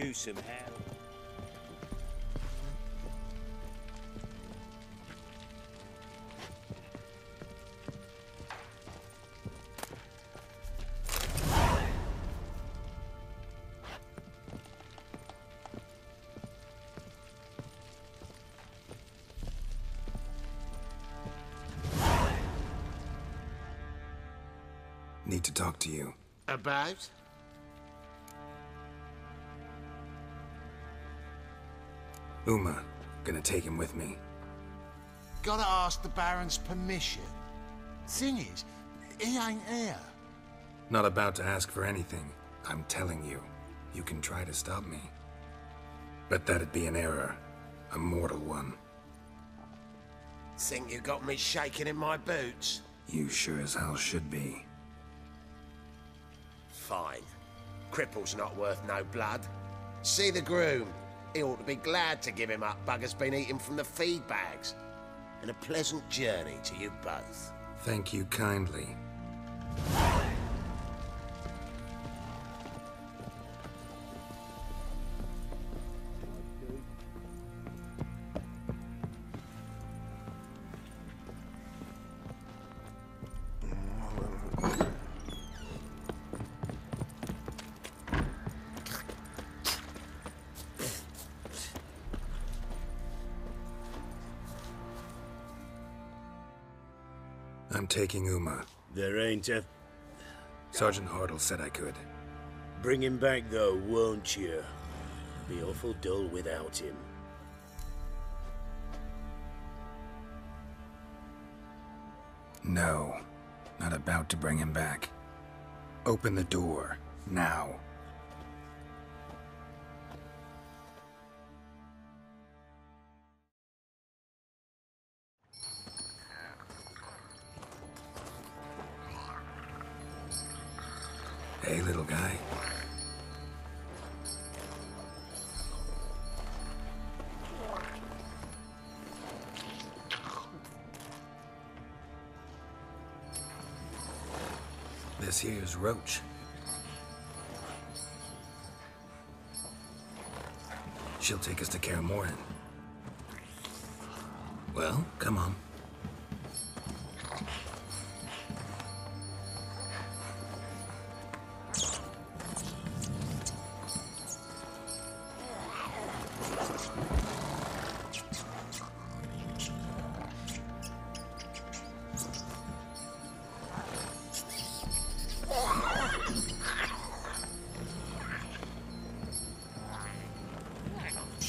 use some help. Need to talk to you. About? Uma, gonna take him with me. Gotta ask the Baron's permission. Thing is, he ain't here. Not about to ask for anything. I'm telling you. You can try to stop me. But that'd be an error. A mortal one. Think you got me shaking in my boots? You sure as hell should be. Fine. Cripple's not worth no blood. See the groom. He ought to be glad to give him up. Bugger's been eating from the feed bags. And a pleasant journey to you both. Thank you kindly. I'm taking Uma. There ain't a... Sergeant Hartle said I could. Bring him back, though, won't you? Be awful dull without him. No. Not about to bring him back. Open the door. Now. Hey, little guy. This here's Roach. She'll take us to Kaer Morhen. Well, come on.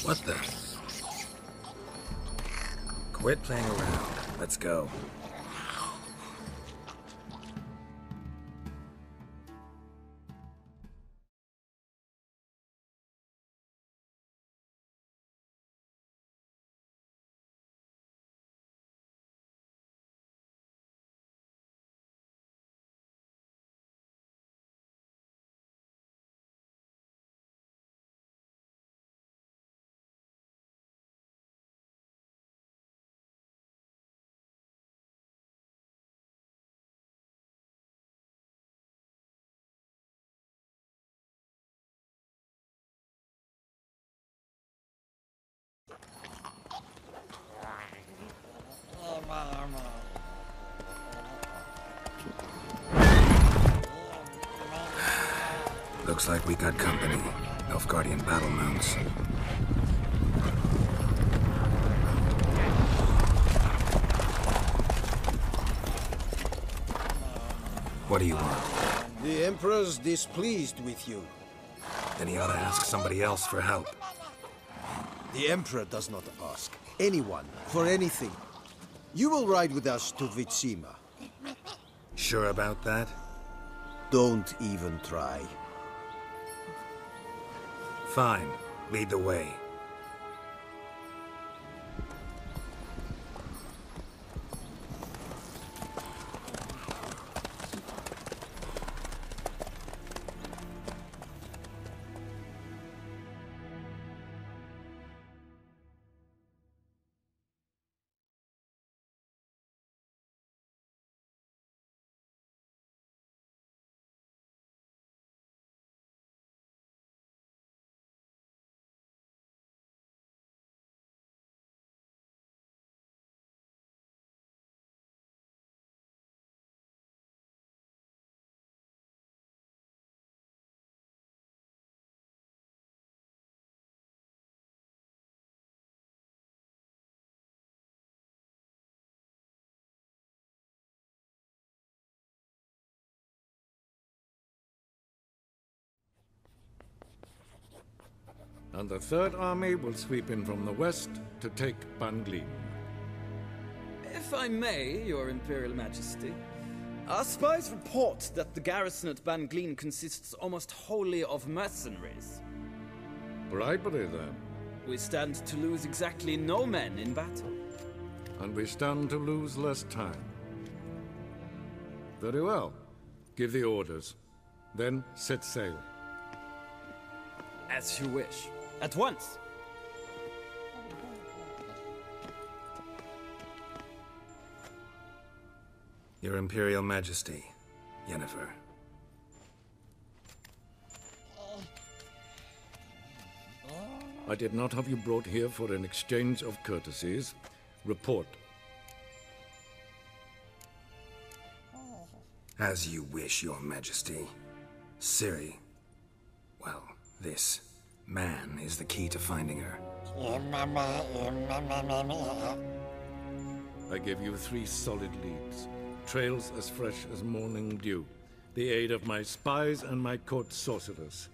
What the? Quit playing around. Let's go. Looks like we got company. Nilfgaardian battle mounts. What do you want? The Emperor's displeased with you. Then he ought to ask somebody else for help. The Emperor does not ask anyone for anything. You will ride with us to Vitsima. Sure about that? Don't even try. Fine. Lead the way. and the Third Army will sweep in from the west to take Banglin. If I may, Your Imperial Majesty, our spies report that the garrison at Banglin consists almost wholly of mercenaries. Bribery, then. We stand to lose exactly no men in battle. And we stand to lose less time. Very well. Give the orders. Then set sail. As you wish. At once! Your Imperial Majesty, Yennefer. I did not have you brought here for an exchange of courtesies. Report. As you wish, Your Majesty. Ciri. Well, this man is the key to finding her. I give you 3 solid leads. Trails as fresh as morning dew. The aid of my spies and my court sorcerers.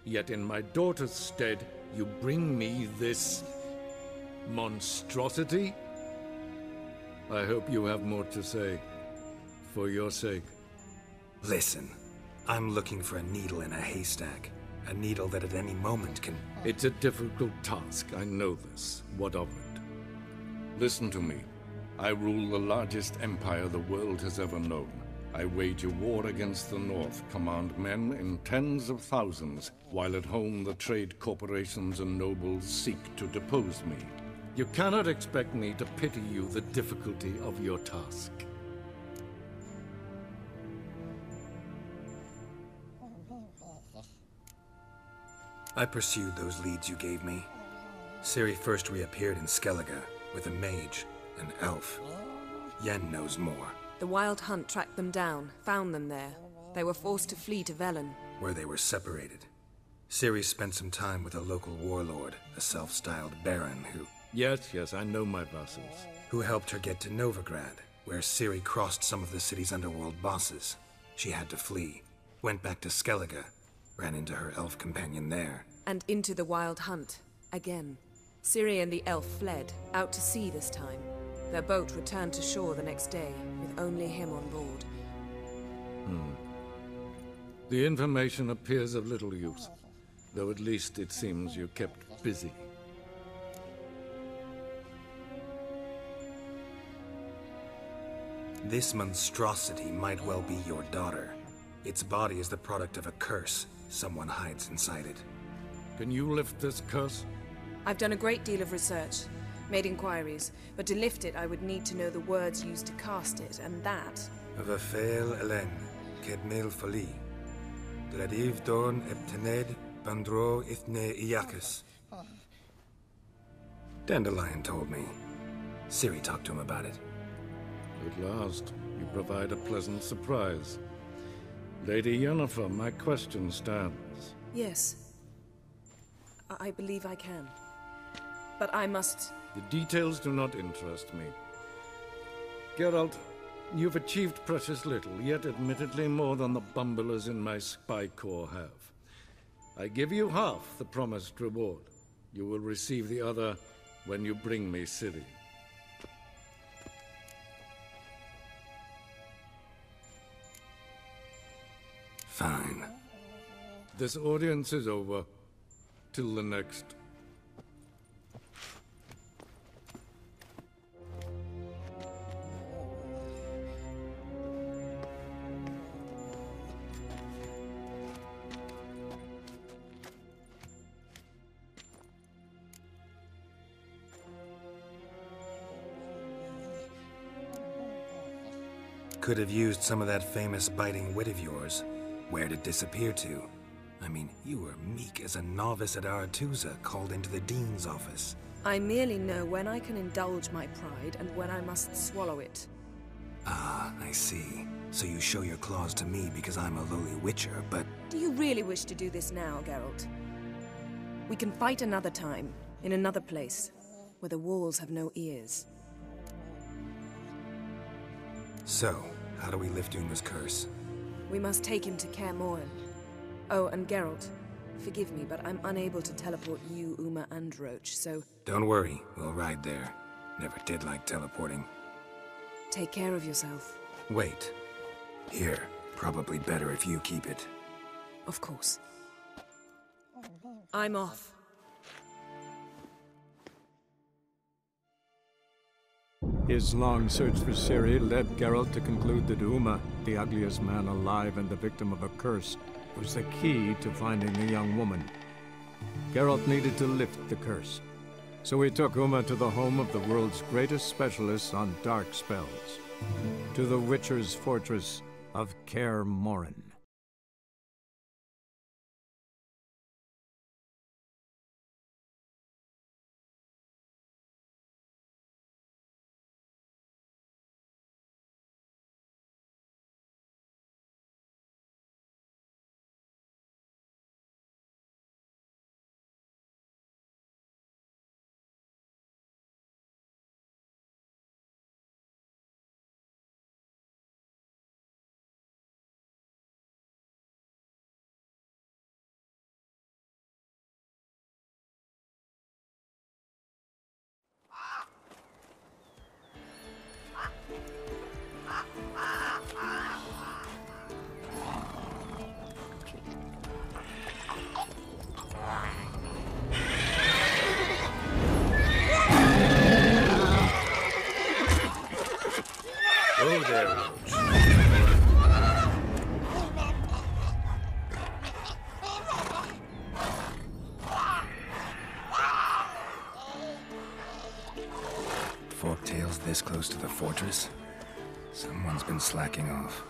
Yet in my daughter's stead, you bring me this monstrosity? I hope you have more to say. For your sake. Listen, I'm looking for a needle in a haystack. A needle that at any moment can... It's a difficult task, I know this. What of it? Listen to me. I rule the largest empire the world has ever known. I wage a war against the North, command men in tens of thousands, while at home the trade corporations and nobles seek to depose me. You cannot expect me to pity you the difficulty of your task. I pursued those leads you gave me. Ciri first reappeared in Skellige with a mage, an elf. Yen knows more. The Wild Hunt tracked them down, found them there. They were forced to flee to Velen. Where they were separated. Ciri spent some time with a local warlord, a self-styled baron who... Yes, I know my vassals. Who helped her get to Novigrad, where Ciri crossed some of the city's underworld bosses. She had to flee. Went back to Skellige. Ran into her elf companion there. And into the Wild Hunt. Again. Ciri and the elf fled, out to sea this time. Their boat returned to shore the next day, with only him on board. The information appears of little use, though at least it seems you kept busy. This monstrosity might well be your daughter. Its body is the product of a curse. Someone hides inside it. Can you lift this curse? I've done a great deal of research, made inquiries, but to lift it I would need to know the words used to cast it, and that... Vafel Elen, Kedmil Fali. Gladiv Dorn Eptened, Bandro Ithne Iacus. Dandelion told me. Ciri talked to him about it. At last, you provide a pleasant surprise. Lady Yennefer, my question stands. Yes. I believe I can. But I must... The details do not interest me. Geralt, you've achieved precious little, yet admittedly more than the bumblers in my spy corps have. I give you half the promised reward. You will receive the other when you bring me Ciri. Fine. This audience is over. Till the next. Could have used some of that famous biting wit of yours. Where'd it disappear to? I mean, you were meek as a novice at Aretusa called into the Dean's office. I merely know when I can indulge my pride and when I must swallow it. Ah, I see. So you show your claws to me because I'm a lowly witcher, but... Do you really wish to do this now, Geralt? We can fight another time, in another place, where the walls have no ears. So, how do we lift Uma's curse? We must take him to Kaer Morhen. Oh, and Geralt, Forgive me, but I'm unable to teleport you, Uma, and Roach, so... Don't worry, we'll ride there. Never did like teleporting. Take care of yourself. Wait. Here. Probably better if you keep it. Of course. I'm off. His long search for Ciri led Geralt to conclude that Uma, the ugliest man alive and the victim of a curse, was the key to finding the young woman. Geralt needed to lift the curse, so he took Uma to the home of the world's greatest specialist on dark spells, to the Witcher's fortress of Kaer Morhen. Oh, there, Roach. Forktails this close to the fortress? Someone's been slacking off.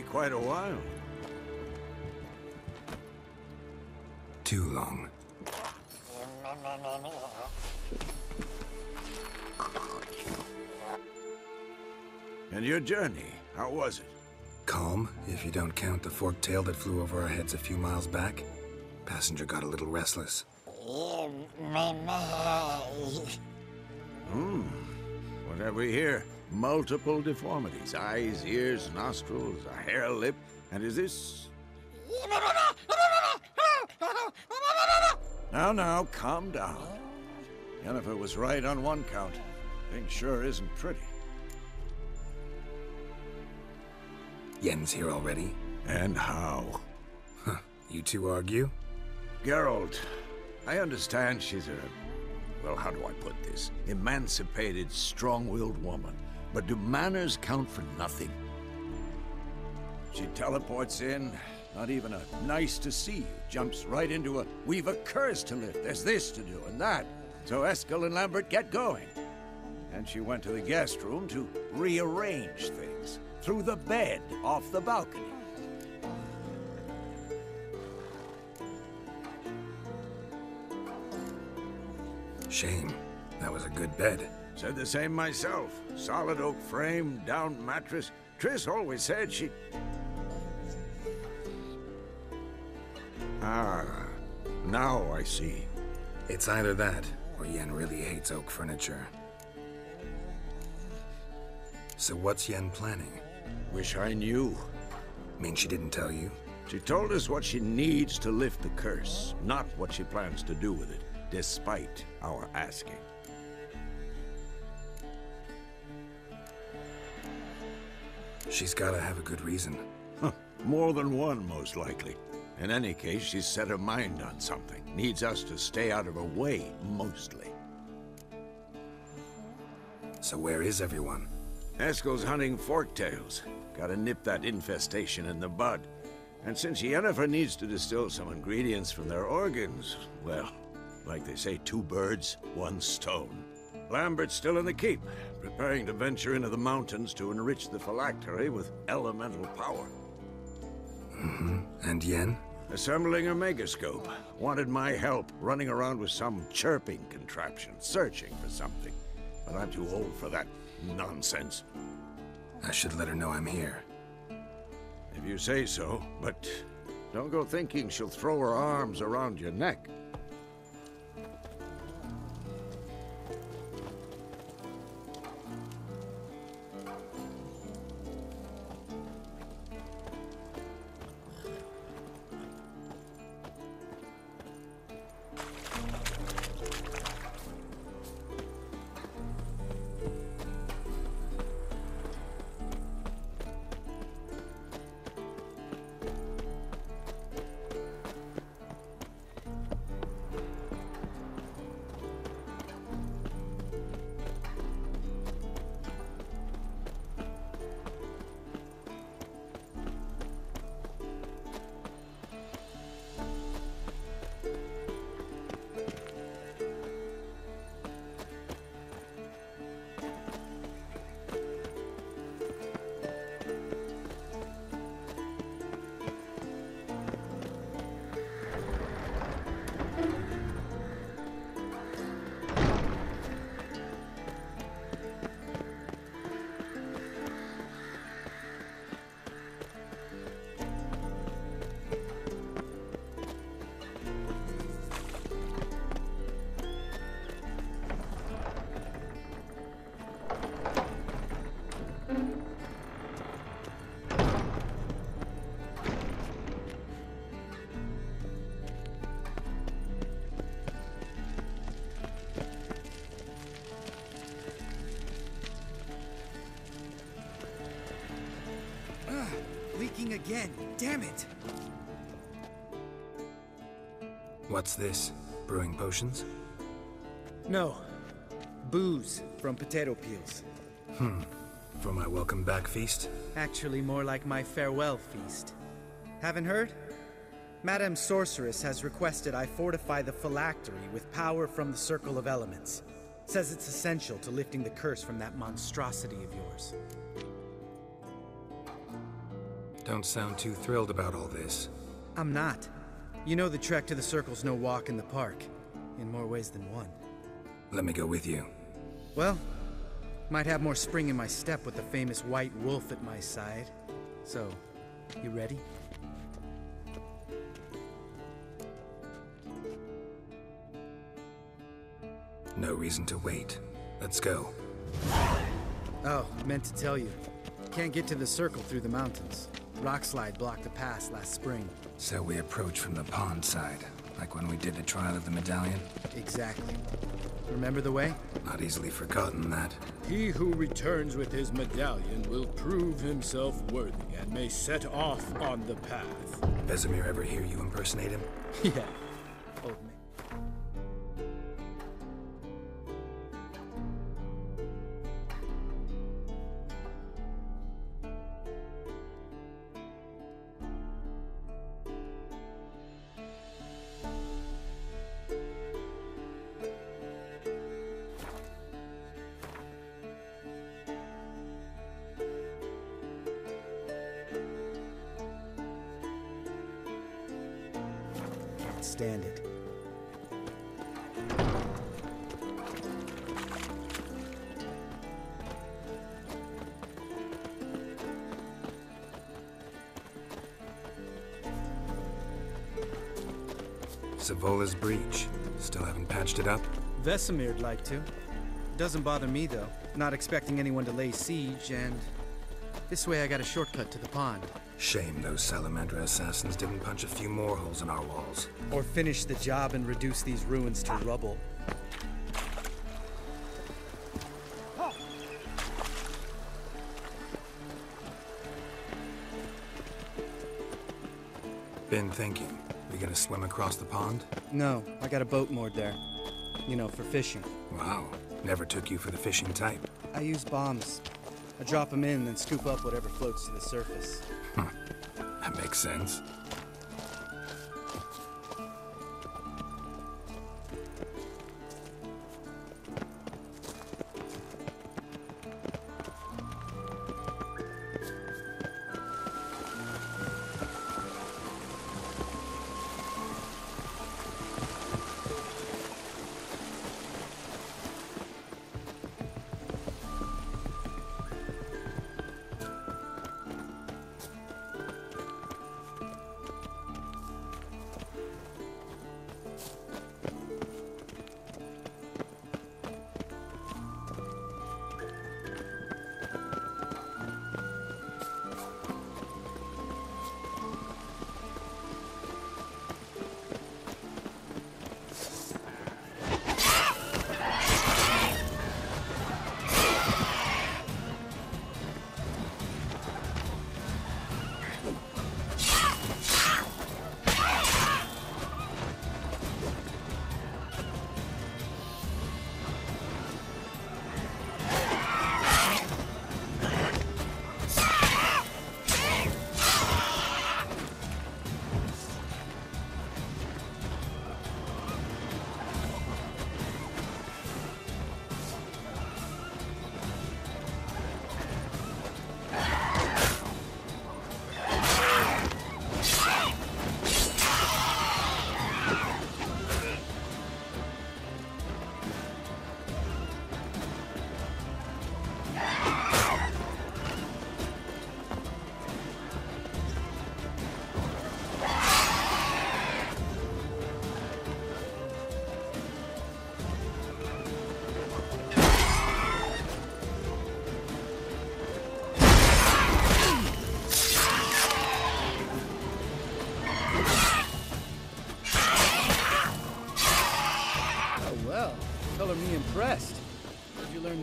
Quite a while. Too long. And your journey, how was it? Calm, if you don't count the forktail that flew over our heads a few miles back. Passenger got a little restless. What have we here? Multiple deformities. Eyes, ears, nostrils, a hair lip. And is this... Now, calm down. Yennefer was right on one count. Thing sure isn't pretty. Yen's here already? And how? Huh. You two argue? Geralt, I understand she's a... well, how do I put this? Emancipated, strong-willed woman. But do manners count for nothing? She teleports in, not even a nice to see you, jumps right into a we've a curse to lift, there's this to do and that. So Eskel and Lambert get going. And she went to the guest room to rearrange things. Through the bed, off the balcony. Shame. That was a good bed. Said the same myself. Solid oak frame, down mattress. Triss always said she... Ah, now I see. It's either that, or Yen really hates oak furniture. So what's Yen planning? Wish I knew. Mean she didn't tell you? She told us what she needs to lift the curse, not what she plans to do with it, despite our asking. She's gotta have a good reason. Huh. More than one, most likely. In any case, she's set her mind on something. Needs us to stay out of her way, mostly. So where is everyone? Eskel's hunting forktails. Gotta nip that infestation in the bud. And since Yennefer needs to distill some ingredients from their organs, well, like they say, 2 birds, 1 stone. Lambert's still in the keep, preparing to venture into the mountains to enrich the phylactery with elemental power. And Yen? Assembling a megascope. Wanted my help running around with some chirping contraption, searching for something. But I'm too old for that nonsense. I should let her know I'm here. If you say so, but don't go thinking she'll throw her arms around your neck. Leaking again. Damn it! What's this? Brewing potions? No. Booze from potato peels. For my welcome back feast? Actually, more like my farewell feast. Haven't heard? Madame Sorceress has requested I fortify the phylactery with power from the Circle of Elements. Says it's essential to lifting the curse from that monstrosity of yours. Don't sound too thrilled about all this. I'm not. You know the trek to the Circle's no walk in the park. In more ways than one. Let me go with you. Well, might have more spring in my step with the famous white wolf at my side. So, you ready? No reason to wait. Let's go. Oh, meant to tell you. Can't get to the Circle through the mountains. Rockslide blocked the pass last spring. So we approach from the pond side, like when we did the trial of the medallion? Exactly. Remember the way? Not easily forgotten that. He who returns with his medallion will prove himself worthy and may set off on the path. Vesemir ever hear you impersonate him? Yeah. Old man. Stand it. Savola's breach. Still haven't patched it up? Vesemir'd like to. Doesn't bother me, though. Not expecting anyone to lay siege, and this way I got a shortcut to the pond. Shame those Salamandra assassins didn't punch a few more holes in our walls. Or finish the job and reduce these ruins to rubble. Been thinking. We gonna swim across the pond? No, I got a boat moored there. You know, for fishing. Wow. Never took you for the fishing type. I use bombs. I drop them in, then scoop up whatever floats to the surface. That makes sense.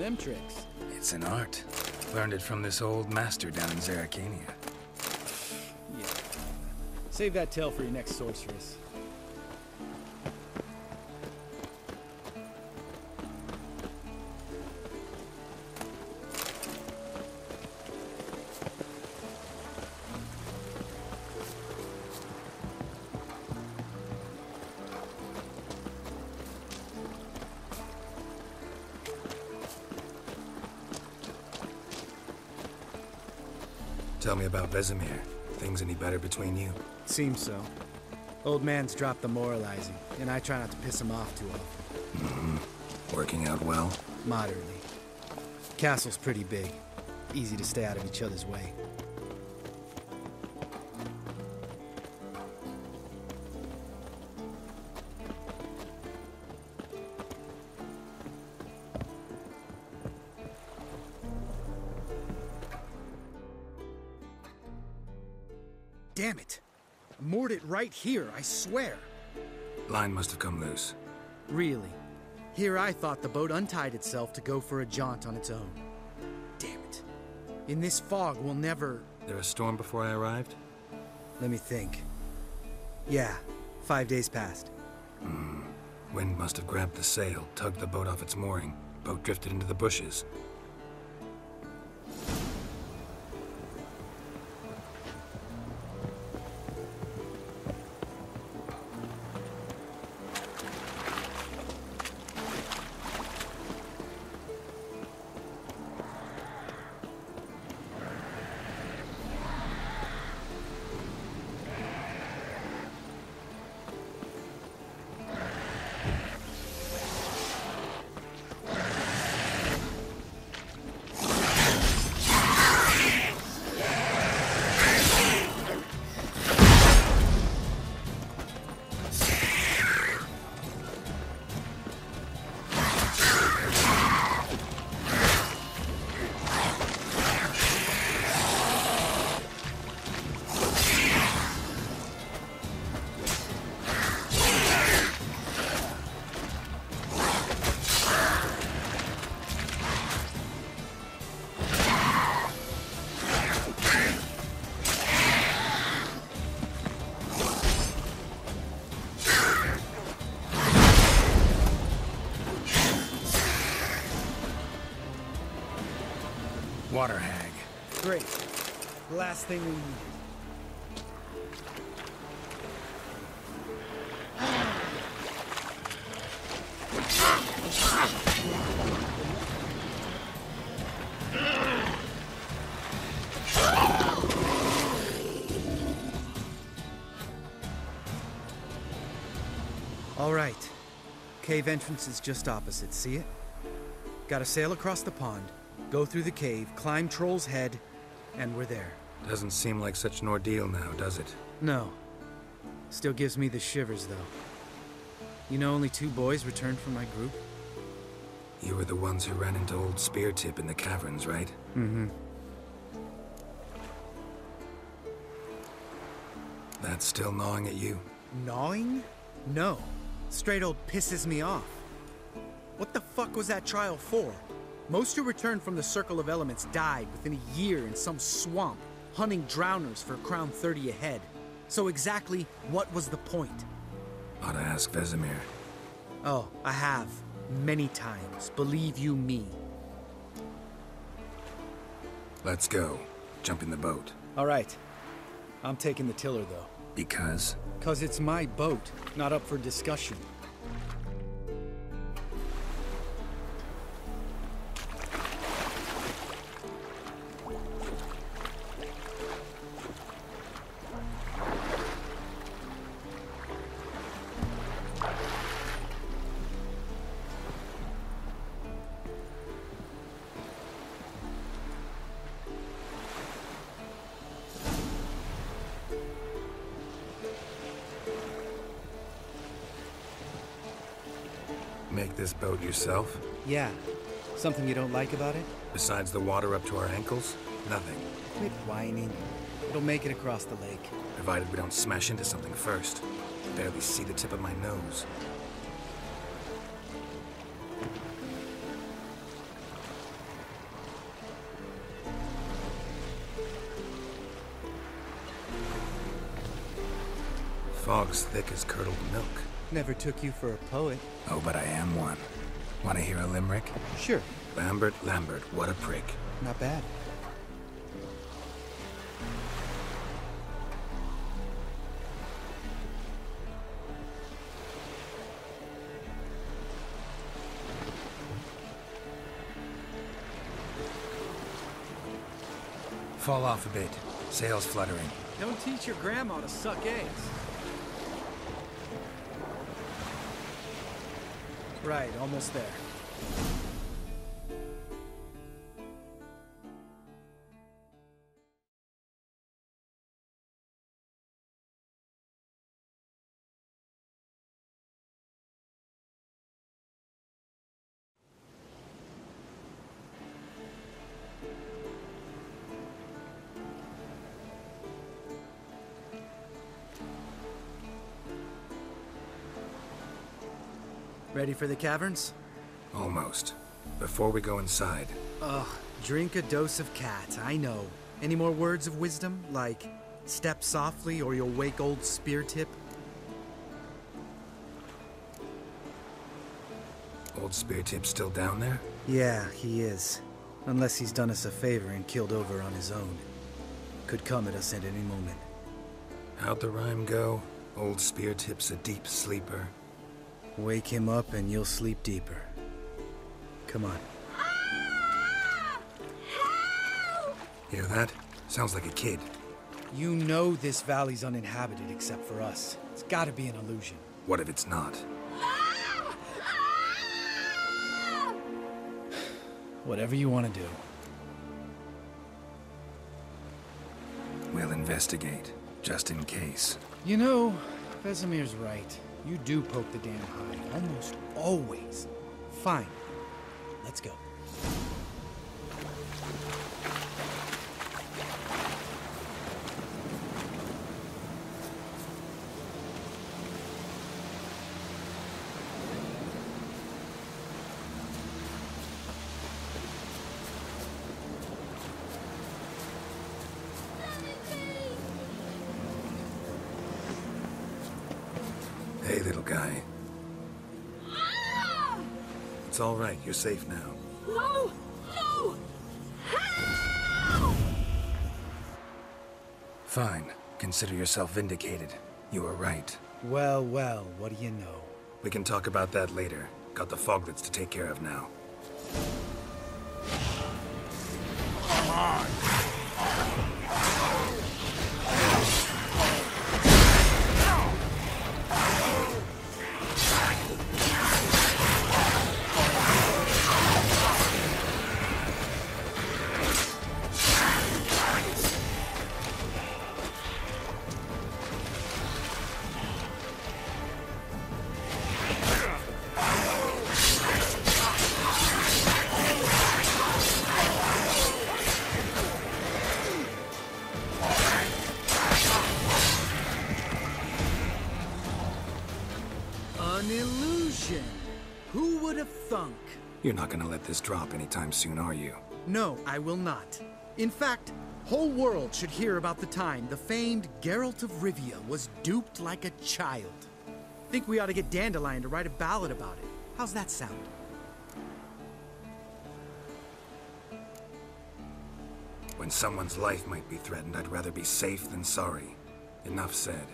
them tricks? It's an art. Learned it from this old master down in Zeracania. Yeah. Save that tale for your next sorceress. Tell me about Vesemir. Things any better between you? Seems so. Old man's dropped the moralizing, and I try not to piss him off too often. Mm-hmm. Working out well? Moderately. Castle's pretty big. Easy to stay out of each other's way. Damn it! I moored it right here, I swear. Line must have come loose. Really? Here I thought the boat untied itself to go for a jaunt on its own. Damn it. In this fog, we'll never... There a storm before I arrived? Let me think. Yeah, 5 days passed. Wind must have grabbed the sail, tugged the boat off its mooring. Boat drifted into the bushes. Water hag. Great. The last thing we need. All right. Cave entrance is just opposite, see it? Gotta sail across the pond, go through the cave, climb Troll's Head, and we're there. Doesn't seem like such an ordeal now, does it? No. Still gives me the shivers, though. You know only 2 boys returned from my group? You were the ones who ran into old Speartip in the caverns, right? Mm-hmm. That's still gnawing at you? Gnawing? No. Straight old pisses me off. What the fuck was that trial for? Most who returned from the Circle of Elements died within a year in some swamp, hunting drowners for Crown 30 a head. So exactly what was the point? Ought to ask Vesemir. Oh, I have. Many times. Believe you me. Let's go. Jump in the boat. All right. I'm taking the tiller, though. Because? 'Cause it's my boat, not up for discussion. Make this boat yourself? Yeah. Something you don't like about it? Besides the water up to our ankles? Nothing. Quit whining. It'll make it across the lake. Provided we don't smash into something first. Barely see the tip of my nose. Fog's thick as curdled milk. Never took you for a poet. Oh, but I am one. Want to hear a limerick? Sure. Lambert, Lambert, what a prick. Not bad. Fall off a bit. Sails fluttering. Don't teach your grandma to suck eggs. Right, almost there. Ready for the caverns? Almost. Before we go inside. Ugh, drink a dose of cat, I know. Any more words of wisdom? Like, step softly or you'll wake old Spear Tip? Old Spear Tip's still down there? Yeah, he is. Unless he's done us a favor and killed over on his own. Could come at us at any moment. How'd the rhyme go? Old Spear Tip's a deep sleeper. Wake him up and you'll sleep deeper. Come on. Hear that? Sounds like a kid. You know this valley's uninhabited except for us. It's gotta be an illusion. What if it's not? Whatever you want to do. We'll investigate, just in case. You know, Vesemir's right. You do poke the damn hide, almost always. Fine. Let's go. Hey, little guy. It's all right. You're safe now. No! No! Fine. Consider yourself vindicated. You were right. Well, well, what do you know? We can talk about that later. Got the foglets to take care of now. Come on! An illusion! Who would have thunk? You're not gonna let this drop anytime soon, are you? No, I will not. In fact, whole world should hear about the time the famed Geralt of Rivia was duped like a child. Think we ought to get Dandelion to write a ballad about it. How's that sound? When someone's life might be threatened, I'd rather be safe than sorry. Enough said.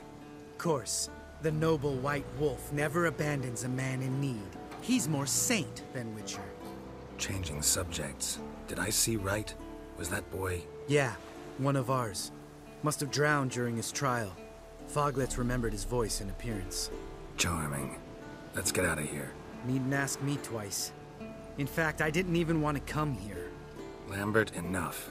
Course, the noble white wolf never abandons a man in need. He's more saint than Witcher. Changing subjects. Did I see right? Was that boy... Yeah, one of ours. Must have drowned during his trial. Foglets remembered his voice and appearance. Charming. Let's get out of here. Needn't ask me twice. In fact, I didn't even want to come here. Lambert, enough.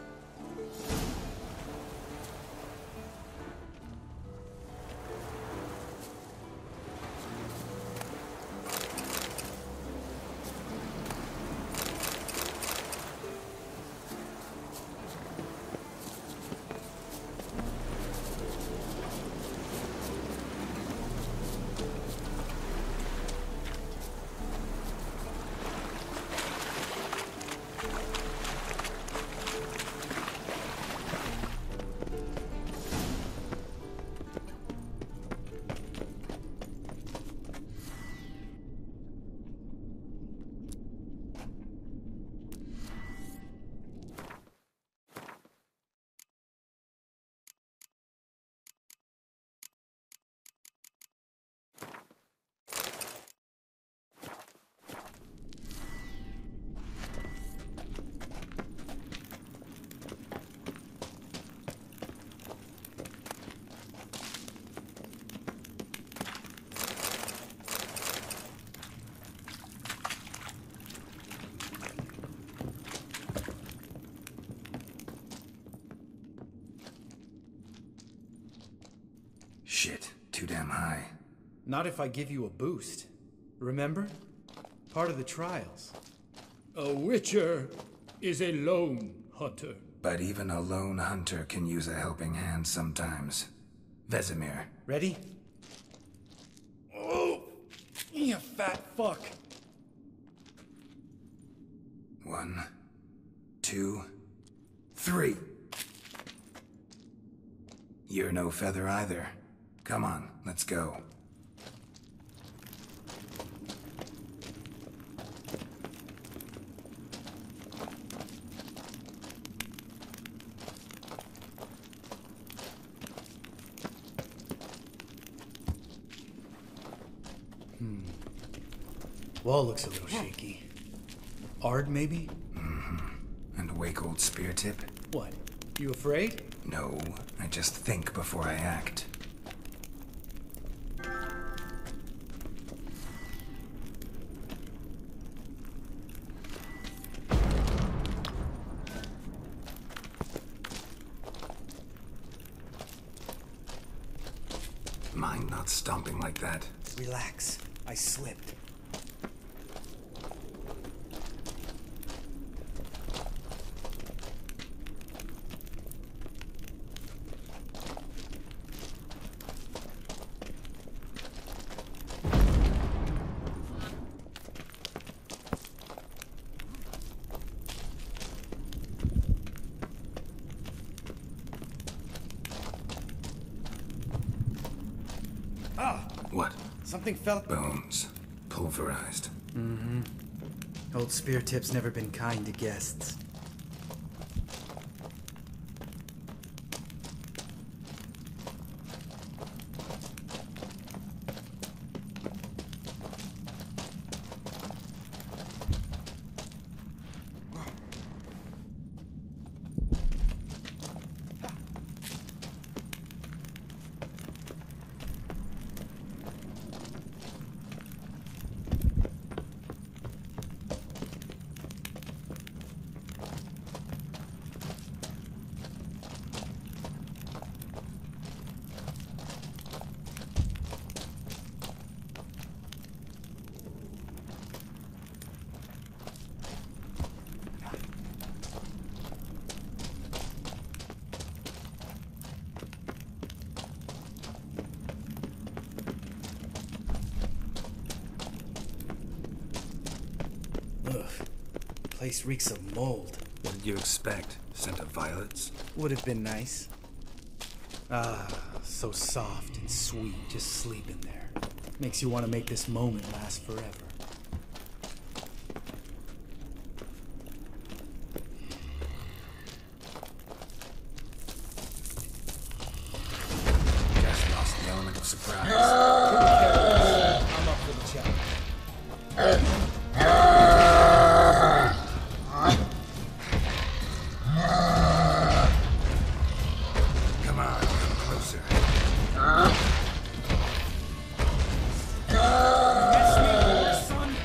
Shit, too damn high. Not if I give you a boost. Remember? Part of the trials. A witcher is a lone hunter. But even a lone hunter can use a helping hand sometimes. Vesemir. Ready? Oh! You fat fuck! 1, 2, 3. You're no feather either. Come on, let's go. Wall looks a little shaky. Ard, maybe? And a wake old spear tip? What? You afraid? No, I just think before I act. Mind not stomping like that. Relax. I slipped. What? Something felt... Bones. Pulverized. Old spear tip's never been kind to guests. Ugh. Place reeks of mold. What did you expect? Scent of violets? Would have been nice. Ah, so soft and sweet, just sleeping there. Makes you want to make this moment last forever. Just lost the element of surprise. I'm up for the challenge. Come on, come closer. Son.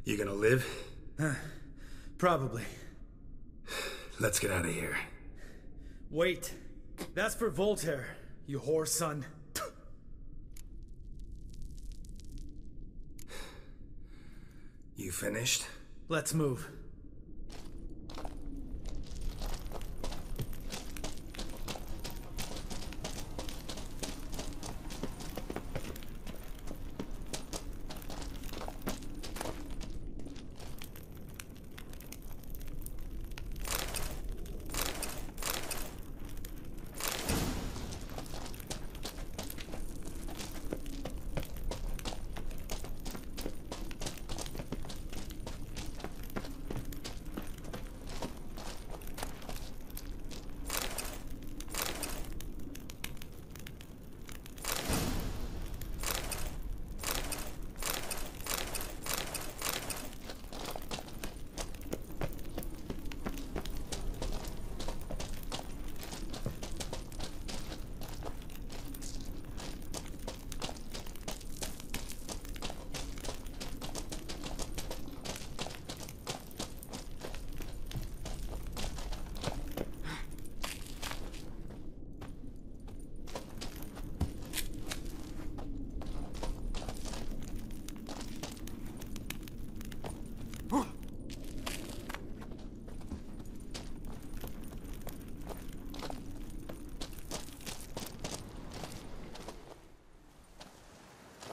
You gonna live? Probably. Let's get out of here. Wait. That's for Voltaire, you whore son. You finished? Let's move.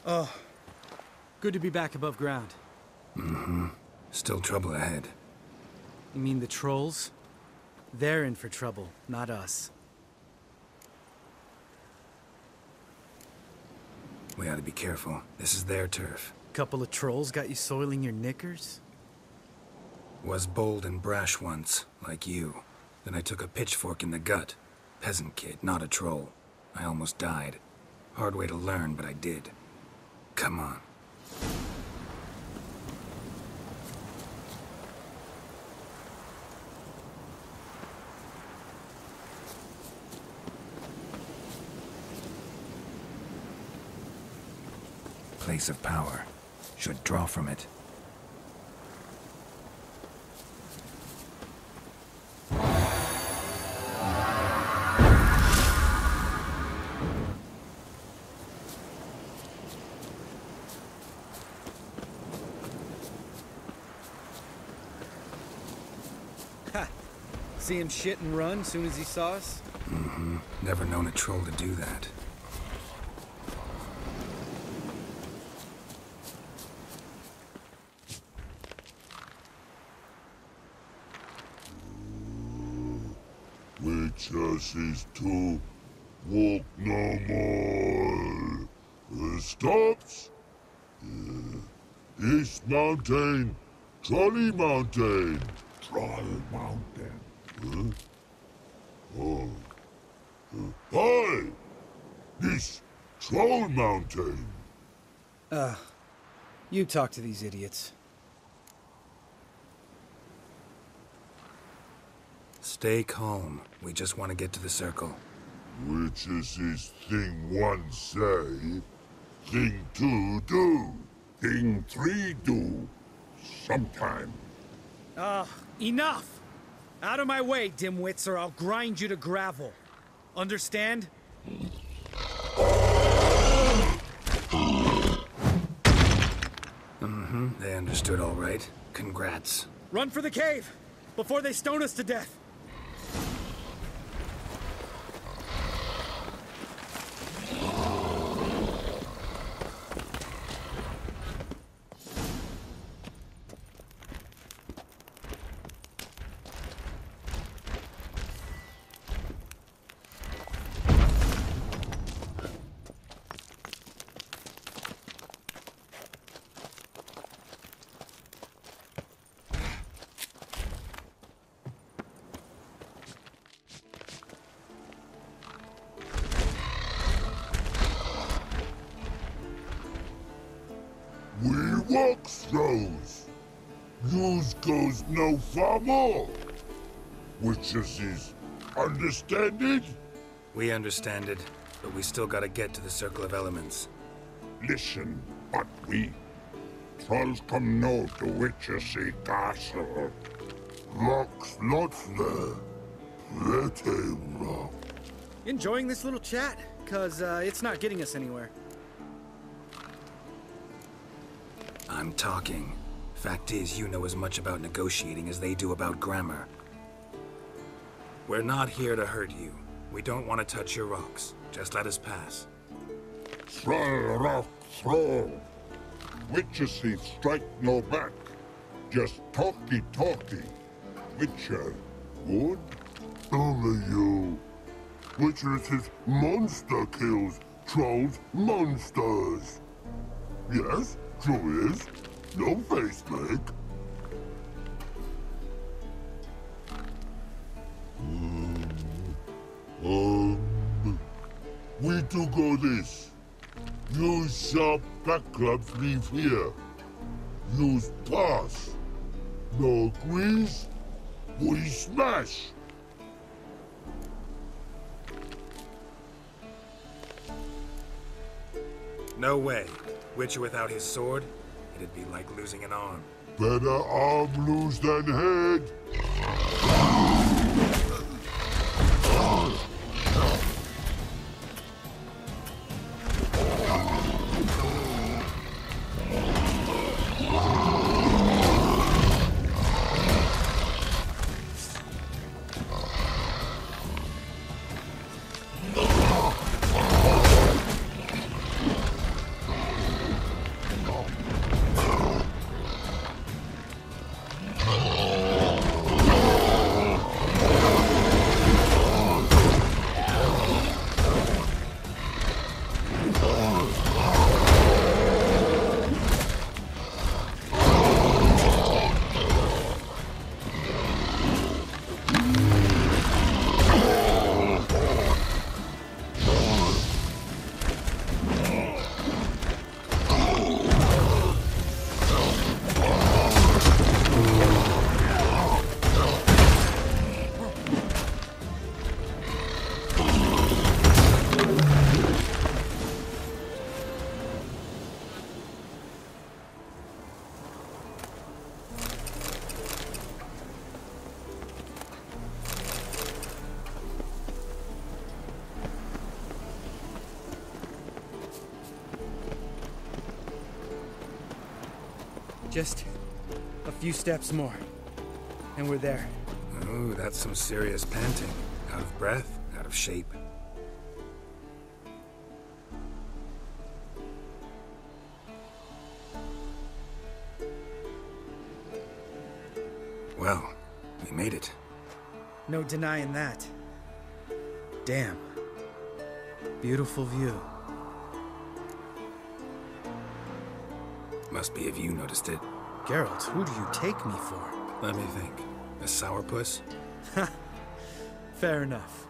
Oh, good to be back above ground. Mm-hmm. Still trouble ahead. You mean the trolls? They're in for trouble, not us. We ought to be careful. This is their turf. Couple of trolls got you soiling your knickers? Was bold and brash once, like you. Then I took a pitchfork in the gut. Peasant kid, not a troll. I almost died. Hard way to learn, but I did. Come on. Place of power. Should draw from it. Ha! See him shit and run soon as he saw us? Mm-hmm. Never known a troll to do that. Witches is to walk no more. Stops? East Mountain, Trolley Mountain. Troll Mountain. Oh. Hi! This Troll Mountain. You talk to these idiots. Stay calm. We just want to get to the circle. Which is this thing one say, thing two do, thing three do, sometime. Enough! Out of my way, dimwits, or I'll grind you to gravel. Understand? Mm-hmm. They understood all right. Congrats. Run for the cave! Before they stone us to death! We walk throws. News goes no far more. Which is understand it? We understand it, but we still gotta get to the Circle of Elements. Listen, but we trolls come no to Witchersea Castle. Rocks lots there. Pretty rock. Enjoying this little chat? 'Cause it's not getting us anywhere. I'm talking. Fact is, you know as much about negotiating as they do about grammar. We're not here to hurt you. We don't want to touch your rocks. Just let us pass. Troll rock throw. Witchersea strike no back. Just talky. Witcher, good? Only you. Witchersea monster kills trolls monsters. Yes, true is. No face make. We do go this. Use sharp back clubs leave here. Use pass. No agrees, we smash. No way. Witcher without his sword? It'd be like losing an arm. Better arm lose than head. Just a few steps more, and we're there. Ooh, that's some serious panting. Out of breath, out of shape. Well, we made it. No denying that. Damn. Beautiful view. Must be if you noticed it. Geralt, who do you take me for? Let me think. A sourpuss? Ha! Fair enough.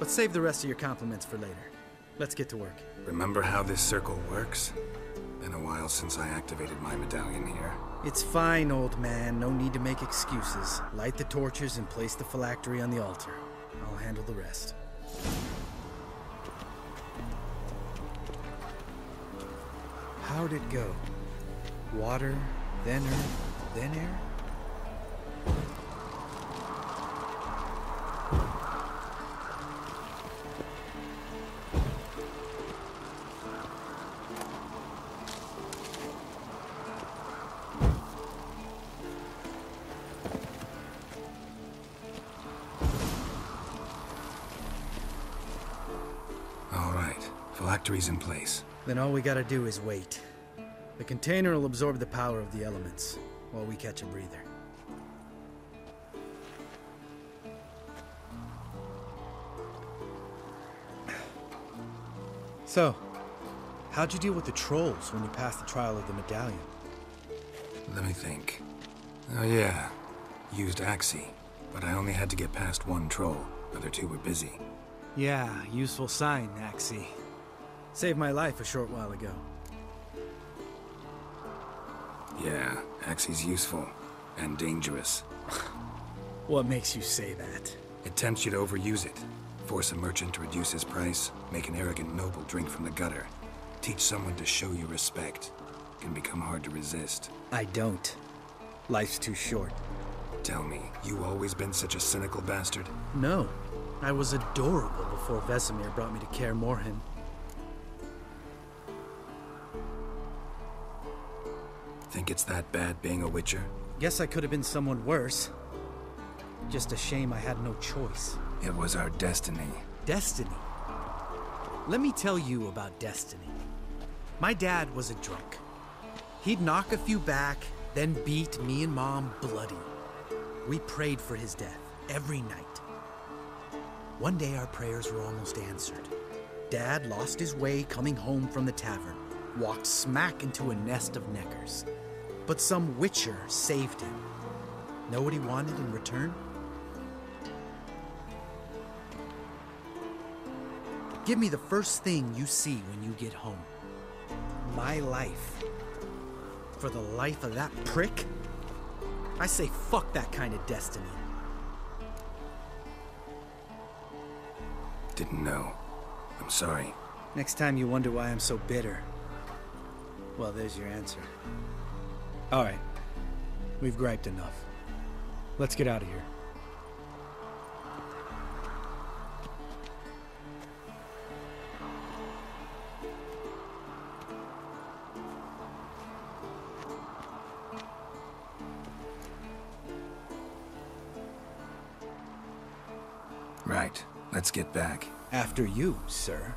But save the rest of your compliments for later. Let's get to work. Remember how this circle works? Been a while since I activated my medallion here. It's fine, old man. No need to make excuses. Light the torches and place the phylactery on the altar. I'll handle the rest. How'd it go? Water, then earth, then air? All right, phylactery's in place. Then all we gotta do is wait. The container will absorb the power of the elements, while we catch a breather. So, how'd you deal with the trolls when you passed the trial of the medallion? Let me think. Oh yeah, used Axie, but I only had to get past one troll. Other two were busy. Yeah, useful sign, Axie. Saved my life a short while ago. Yeah, Axie's useful. And dangerous. What makes you say that? It tempts you to overuse it. Force a merchant to reduce his price. Make an arrogant noble drink from the gutter. Teach someone to show you respect. Can become hard to resist. I don't. Life's too short. Tell me, you always been such a cynical bastard? No. I was adorable before Vesemir brought me to Kaer Morhen. Think it's that bad being a Witcher? Guess I could have been someone worse. Just a shame I had no choice. It was our destiny. Destiny? Let me tell you about destiny. My dad was a drunk. He'd knock a few back, then beat me and Mom bloody. We prayed for his death every night. One day our prayers were almost answered. Dad lost his way coming home from the tavern, walked smack into a nest of neckers. But some Witcher saved him. Know what he wanted in return? Give me the first thing you see when you get home. My life. For the life of that prick? I say fuck that kind of destiny. Didn't know. I'm sorry. Next time you wonder why I'm so bitter, well, there's your answer. All right. We've griped enough. Let's get out of here. Right. Let's get back. After you, sir.